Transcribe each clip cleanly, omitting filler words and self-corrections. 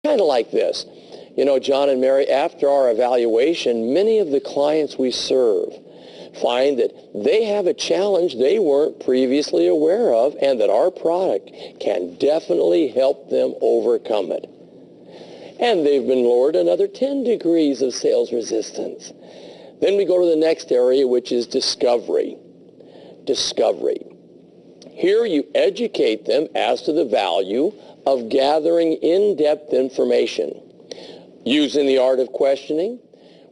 Kind of like this. You know, John and Mary, after our evaluation, many of the clients we serve find that they have a challenge they weren't previously aware of and that our product can definitely help them overcome it. And they've been lowered another 10 degrees of sales resistance. Then we go to the next area, which is discovery. Discovery. Here you educate them as to the value of gathering in-depth information. Using the art of questioning,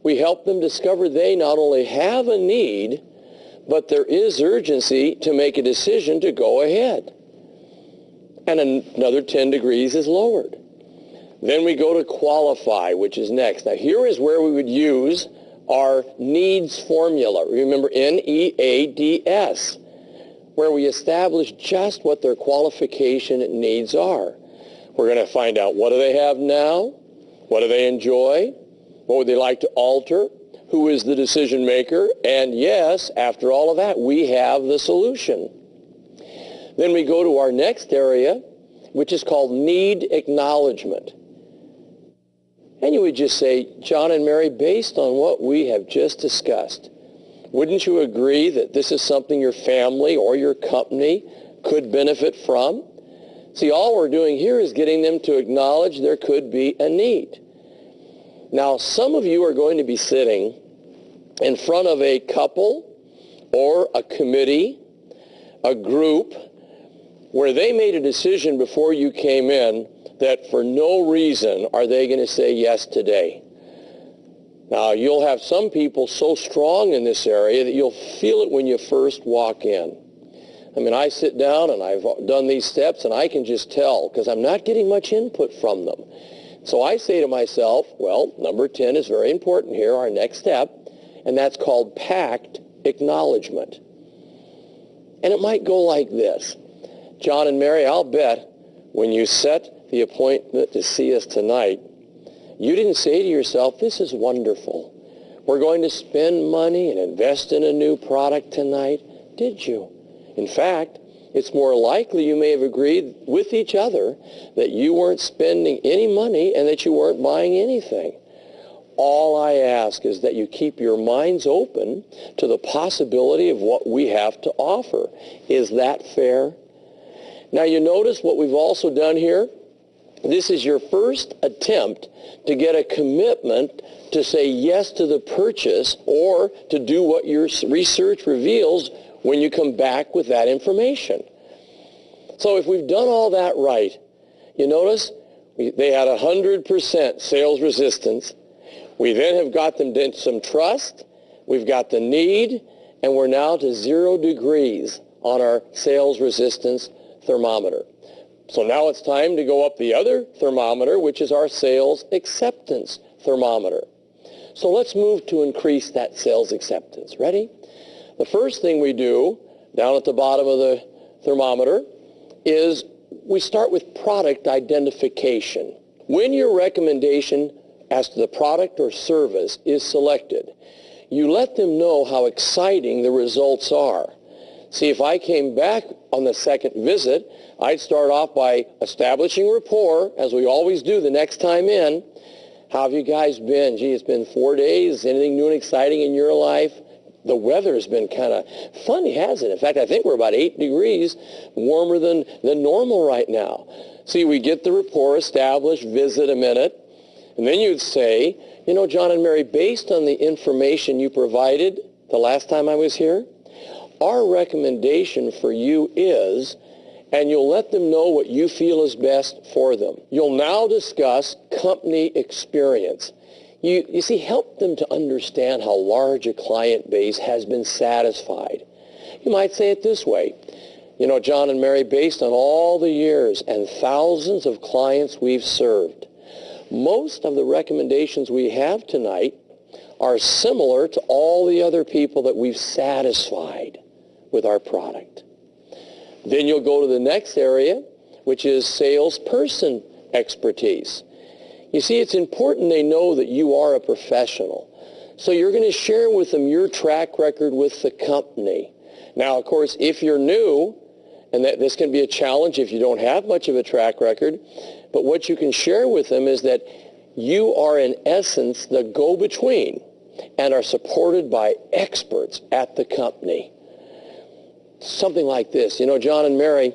we help them discover they not only have a need, but there is urgency to make a decision to go ahead. And another 10 degrees is lowered. Then we go to qualify, which is next. Now here is where we would use our needs formula. Remember, NEADS, where we establish just what their qualification needs are. We're going to find out, what do they have now? What do they enjoy? What would they like to alter? Who is the decision maker? And yes, after all of that, we have the solution. Then we go to our next area, which is called need acknowledgement. And you would just say, John and Mary, based on what we have just discussed, wouldn't you agree that this is something your family or your company could benefit from? See, all we're doing here is getting them to acknowledge there could be a need. Now, some of you are going to be sitting in front of a couple or a committee, a group, where they made a decision before you came in that for no reason are they going to say yes today. Now, you'll have some people so strong in this area that you'll feel it when you first walk in. I mean, I sit down and I've done these steps and I can just tell because I'm not getting much input from them. So I say to myself, well, number 10 is very important here, our next step, and that's called pact acknowledgement. And it might go like this. John and Mary, I'll bet when you set the appointment to see us tonight, you didn't say to yourself, this is wonderful. We're going to spend money and invest in a new product tonight. Did you? In fact, it's more likely you may have agreed with each other that you weren't spending any money and that you weren't buying anything. All I ask is that you keep your minds open to the possibility of what we have to offer. Is that fair? Now you notice what we've also done here? This is your first attempt to get a commitment to say yes to the purchase or to do what your research reveals when you come back with that information. So if we've done all that right, you notice they had 100% sales resistance. We then have got them into some trust. We've got the need, and we're now to 0 degrees on our sales resistance thermometer. So now it's time to go up the other thermometer, which is our sales acceptance thermometer. So let's move to increase that sales acceptance. Ready? The first thing we do down at the bottom of the thermometer is we start with product identification. When your recommendation as to the product or service is selected, you let them know how exciting the results are. See, if I came back on the second visit, I'd start off by establishing rapport, as we always do the next time in. How have you guys been? Gee, it's been 4 days. Anything new and exciting in your life? The weather has been kind of funny, hasn't it? In fact, I think we're about 8 degrees warmer than normal right now. See, we get the rapport established, visit a minute, and then you'd say, you know, John and Mary, based on the information you provided the last time I was here, our recommendation for you is, and you'll let them know what you feel is best for them. You'll now discuss company experience. You see, help them to understand how large a client base has been satisfied. You might say it this way. You know, John and Mary, based on all the years and thousands of clients we've served, most of the recommendations we have tonight are similar to all the other people that we've satisfied with our product. Then you'll go to the next area, which is salesperson expertise. You see, it's important they know that you are a professional. So you're going to share with them your track record with the company. Now, of course, if you're new and that this can be a challenge if you don't have much of a track record. But what you can share with them is that you are, in essence, the go-between and are supported by experts at the company. Something like this. You know, John and Mary,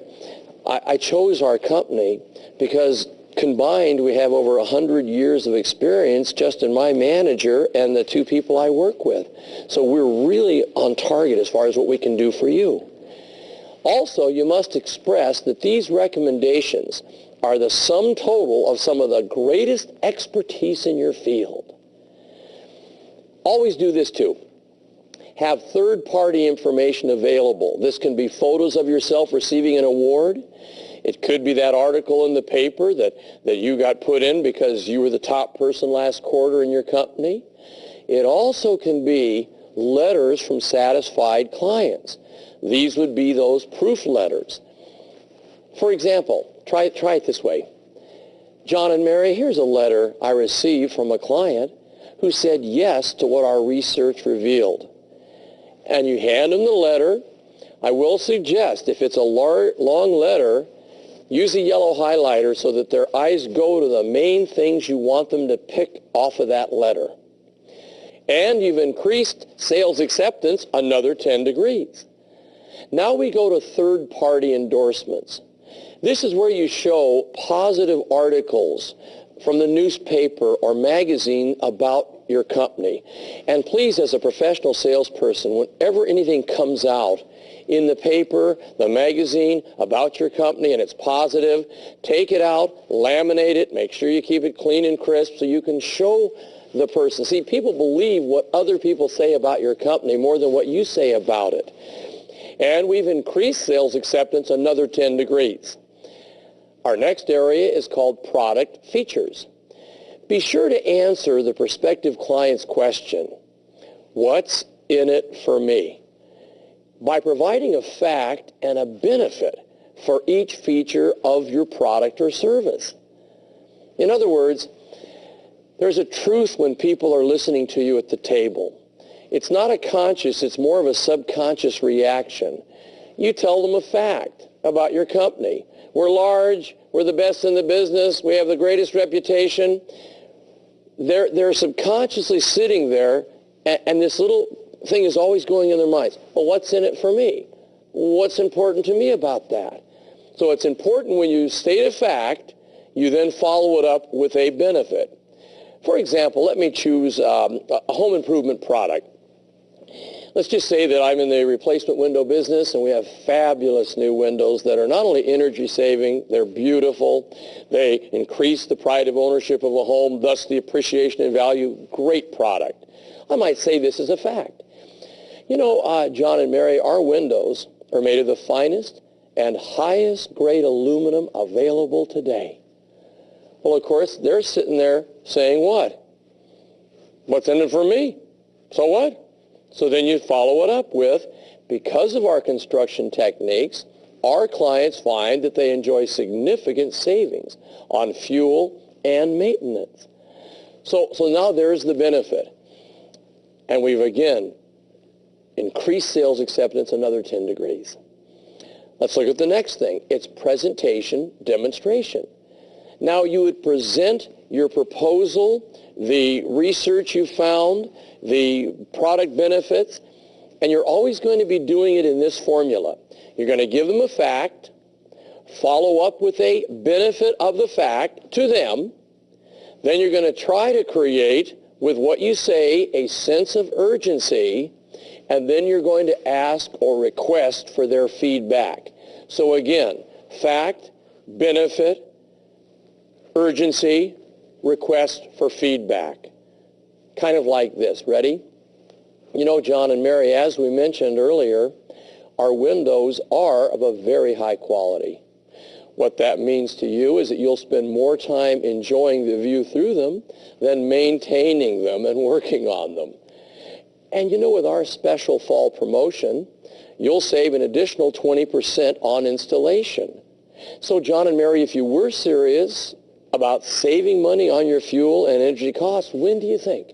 I chose our company because combined we have over 100 years of experience just in my manager and the two people I work with. So we're really on target as far as what we can do for you. Also, you must express that these recommendations are the sum total of some of the greatest expertise in your field. Always do this too. Have third-party information available. This can be photos of yourself receiving an award. It could be that article in the paper that you got put in because you were the top person last quarter in your company. It also can be letters from satisfied clients. These would be those proof letters. For example, try it this way. John and Mary, here's a letter I received from a client who said yes to what our research revealed. And you hand them the letter. I will suggest, if it's a long letter, use a yellow highlighter so that their eyes go to the main things you want them to pick off of that letter. And you've increased sales acceptance another 10 degrees. Now we go to third-party endorsements. This is where you show positive articles from the newspaper or magazine about your company. And please, as a professional salesperson, whenever anything comes out in the paper, the magazine, about your company, and it's positive, take it out, laminate it, make sure you keep it clean and crisp so you can show the person. See, people believe what other people say about your company more than what you say about it. And we've increased sales acceptance another 10 degrees. Our next area is called product features. Be sure to answer the prospective client's question, what's in it for me? By providing a fact and a benefit for each feature of your product or service. In other words, there's a truth when people are listening to you at the table. It's not a conscious, it's more of a subconscious reaction. You tell them a fact about your company. We're large, we're the best in the business, we have the greatest reputation. They're subconsciously sitting there, and this little thing is always going in their minds. Well, what's in it for me? What's important to me about that? So it's important when you state a fact, you then follow it up with a benefit. For example, let me choose a home improvement product. Let's just say that I'm in the replacement window business and we have fabulous new windows that are not only energy saving, they're beautiful, they increase the pride of ownership of a home, thus the appreciation and value. Great product. I might say this as a fact. You know, John and Mary, our windows are made of the finest and highest grade aluminum available today. Well, of course, they're sitting there saying what? What's in it for me? So what? So then you follow it up with, because of our construction techniques, our clients find that they enjoy significant savings on fuel and maintenance. So now there's the benefit. And we've, again, increased sales acceptance another 10 degrees. Let's look at the next thing. It's presentation demonstration. Now you would present your proposal, the research you found, the product benefits, and you're always going to be doing it in this formula. You're going to give them a fact, follow up with a benefit of the fact to them, then you're going to try to create, with what you say, a sense of urgency, and then you're going to ask or request for their feedback. So again, fact, benefit, urgency, request for feedback. Kind of like this. Ready? You know, John and Mary, as we mentioned earlier, our windows are of a very high quality. What that means to you is that you'll spend more time enjoying the view through them than maintaining them and working on them. And you know, with our special fall promotion, you'll save an additional 20% on installation. So John and Mary, if you were serious about saving money on your fuel and energy costs, when do you think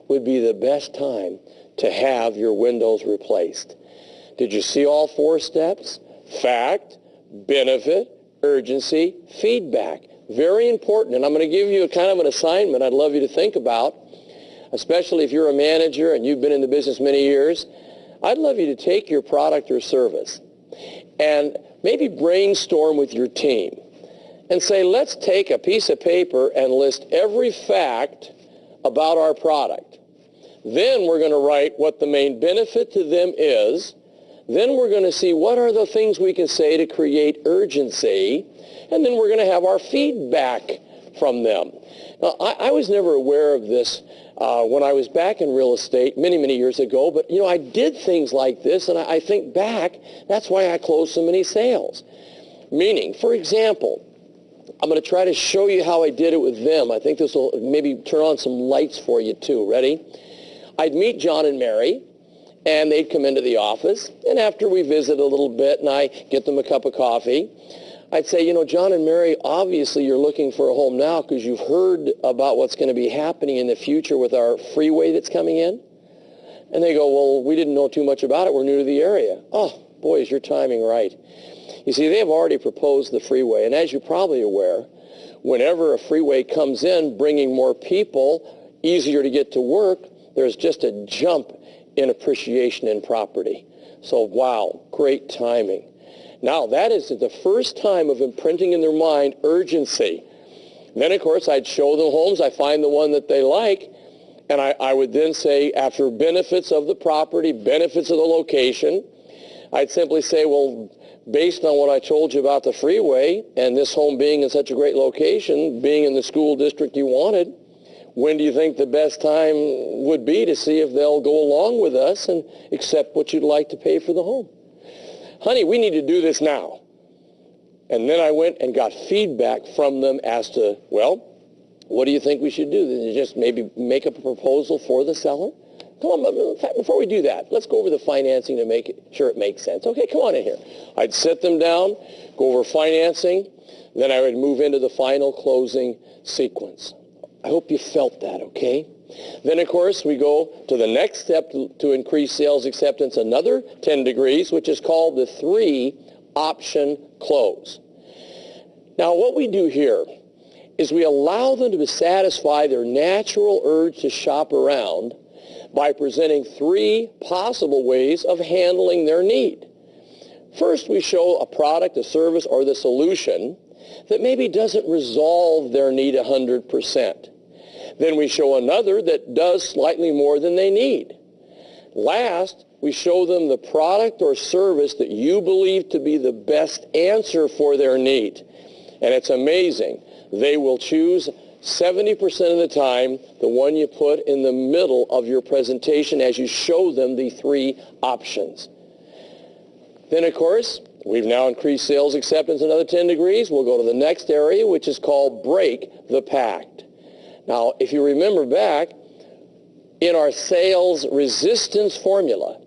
would be the best time to have your windows replaced? Did you see all four steps? Fact, benefit, urgency, feedback. Very important. And I'm going to give you a kind of an assignment I'd love you to think about, especially if you're a manager and you've been in the business many years. I'd love you to take your product or service and maybe brainstorm with your team and say, let's take a piece of paper and list every fact about our product. Then we're going to write what the main benefit to them is. Then we're going to see what are the things we can say to create urgency. And then we're going to have our feedback from them. Now, I was never aware of this when I was back in real estate many, many years ago. But, you know, I did things like this, and I think back, that's why I closed so many sales. Meaning, for example, I'm going to try to show you how I did it with them. I think this will maybe turn on some lights for you, too. Ready? I'd meet John and Mary, and they'd come into the office. And after we visit a little bit, and I get them a cup of coffee, I'd say, you know, John and Mary, obviously you're looking for a home now because you've heard about what's going to be happening in the future with our freeway that's coming in. And they go, well, we didn't know too much about it. We're new to the area. Oh, boy, is your timing right. You see, they have already proposed the freeway. And as you're probably aware, whenever a freeway comes in, bringing more people, easier to get to work, there's just a jump in appreciation in property. So, wow, great timing. Now, that is the first time of imprinting in their mind urgency. Then, of course, I'd show them homes. I find the one that they like. And I would then say, after benefits of the property, benefits of the location, I'd simply say, well, based on what I told you about the freeway and this home being in such a great location, being in the school district you wanted, when do you think the best time would be to see if they'll go along with us and accept what you'd like to pay for the home? Honey, we need to do this now. And then I went and got feedback from them as to, well, what do you think we should do? Then just maybe make up a proposal for the seller? Come on, in fact, before we do that, let's go over the financing to make sure it makes sense. Okay, come on in here. I'd sit them down, go over financing, then I would move into the final closing sequence. I hope you felt that, okay? Then, of course, we go to the next step to increase sales acceptance, another 10 degrees, which is called the 3-option close. Now, what we do here is we allow them to satisfy their natural urge to shop around by presenting 3 possible ways of handling their need. First, we show a product, a service, or the solution that maybe doesn't resolve their need 100%. Then we show another that does slightly more than they need. Last, we show them the product or service that you believe to be the best answer for their need. And it's amazing. They will choose 70% of the time the one you put in the middle of your presentation as you show them the 3 options. Then, of course, we've now increased sales acceptance another 10 degrees. We'll go to the next area, which is called break the pact. Now, if you remember back, in our sales resistance formula,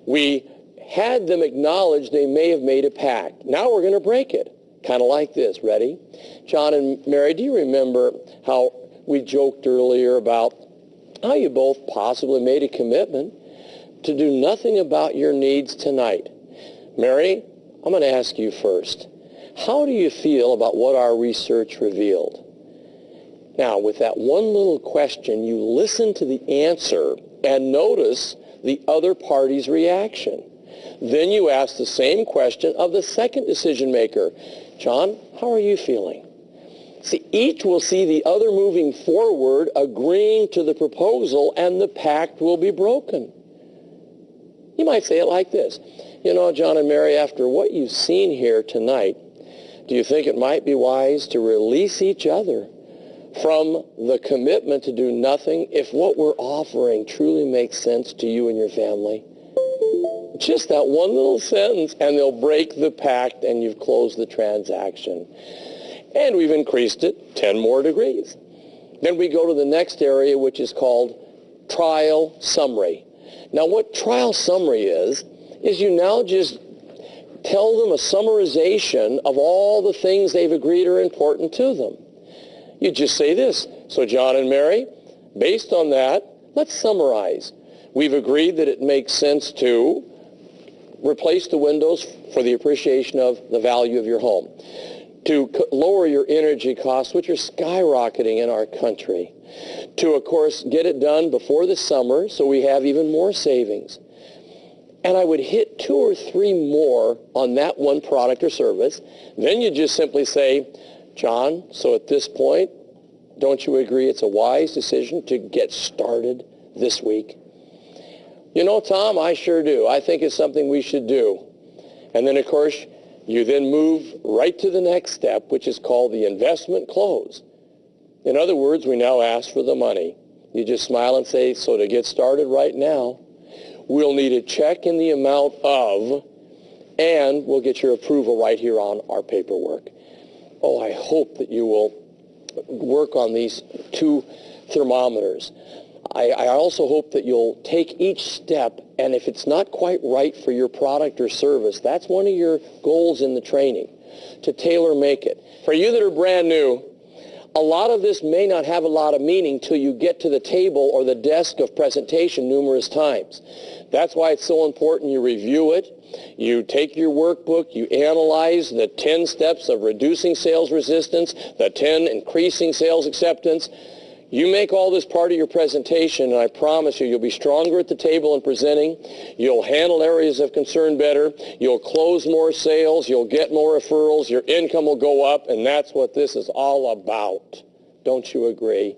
we had them acknowledge they may have made a pact. Now we're going to break it, kind of like this. Ready? John and Mary, do you remember how we joked earlier about how you both possibly made a commitment to do nothing about your needs tonight? Mary, I'm going to ask you first. How do you feel about what our research revealed? Now, with that one little question, you listen to the answer and notice the other party's reaction. Then you ask the same question of the second decision maker. John, how are you feeling? See, each will see the other moving forward, agreeing to the proposal, and the pact will be broken. You might say it like this. You know, John and Mary, after what you've seen here tonight, do you think it might be wise to release each other from the commitment to do nothing if what we're offering truly makes sense to you and your family? Just that one little sentence, and they'll break the pact, and you've closed the transaction. And we've increased it 10 more degrees. Then we go to the next area, which is called trial summary. Now, what trial summary is you now just tell them a summarization of all the things they've agreed are important to them. You just say this. So, John and Mary, based on that, let's summarize. We've agreed that it makes sense to replace the windows for the appreciation of the value of your home, to lower your energy costs, which are skyrocketing in our country, to, of course, get it done before the summer so we have even more savings. And I would hit 2 or 3 more on that one product or service. Then you just simply say, John, so at this point, don't you agree it's a wise decision to get started this week? You know, Tom, I sure do. I think it's something we should do. And then, of course, you then move right to the next step, which is called the investment close. In other words, we now ask for the money. You just smile and say, so to get started right now, we'll need a check in the amount of, and we'll get your approval right here on our paperwork. Oh, I hope that you will work on these 2 thermometers. I also hope that you'll take each step, and if it's not quite right for your product or service, that's one of your goals in the training, to tailor make it. For you that are brand new, a lot of this may not have a lot of meaning till you get to the table or the desk of presentation numerous times. That's why it's so important you review it. You take your workbook, you analyze the 10 steps of reducing sales resistance, the 10 increasing sales acceptance. You make all this part of your presentation, and I promise you, you'll be stronger at the table in presenting. You'll handle areas of concern better. You'll close more sales. You'll get more referrals. Your income will go up, and that's what this is all about. Don't you agree?